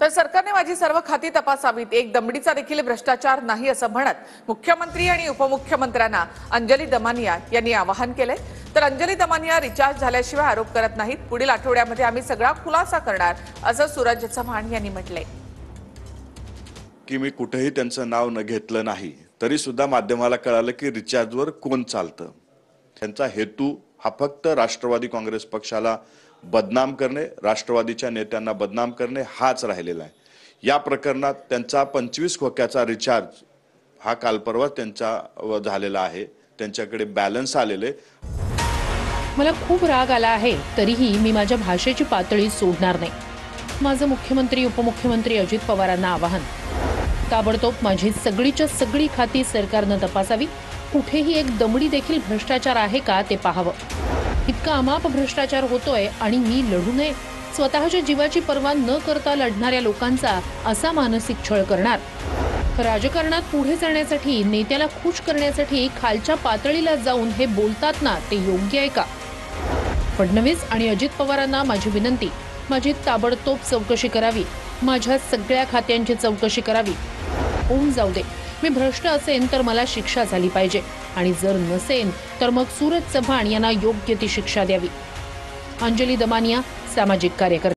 तर सरकारने माझी सर्व खाती तपासावीत, एक दमडीचा देखील भ्रष्टाचार नाही असं म्हणत मुख्यमंत्री आणि उपमुख्यमंत्र्यांना अंजली दमानिया यांनी आवाहन केले। तर अंजली दमानिया रिचार्ज झाल्याशिवाय आरोप करत नाहीत। पुढील आठवड्यामध्ये आम्ही सगळा खुलासा करणार असं सूरज चव्हाण यांनी म्हटले की मी कुठेही त्यांचं नाव न घेतलं नाही, तरी सुद्धा माध्यमाला कळालं की रिचार्जवर कोण चालतं। त्यांचा हेतू हा फक्त राष्ट्रवादी काँग्रेस पक्षाला बदनाम करणे, राष्ट्रवादीच्या नेत्यांना बदनाम करणे हाच राहिलेला आहे। या प्रकरणात त्यांचा 25 खोक्याचा रिचार्ज हा काल परवा त्यांचा झालेला आहे। त्यांच्याकडे बॅलन्स आलेले। मला खूप राग आला आहे, तरीही मी माझ्या भाषेची पातळी सोडणार नाही। माझं मुख्यमंत्री उपमुख्यमंत्री अजित पवारांना आवाहन, ताबडतोब माझी सगळीच्या सगळी खाती सरकारनं तपासावी। कुठेही एक दमडी देखील भ्रष्टाचार आहे का ते पाहावं। इतका अमाप भ्रष्टाचार होतोय आणि मी लढू नये? स्वतःच्या जीवाची पर्वा न करता लढणाऱ्या लोकांचा असा मानसिक छळ करणार? राजकारणात पुढे जाण्यासाठी, नेत्याला खुश करण्यासाठी खालच्या पातळीला जाऊन हे बोलतात ना, ते योग्य आहे का? फडणवीस आणि अजित पवारांना माझी विनंती, माझी ताबडतोब चौकशी करावी। माझ्या सगळ्या खात्यांची चौकशी करावी। होऊन जाऊ दे। मी भ्रष्ट असेन तर मला शिक्षा झाली पाहिजे, आणि जर नसेन तर मग सूरज चव्हाण यांना योग्य ती शिक्षा द्यावी। अंजली दमानिया, सामाजिक कार्यकर्ते।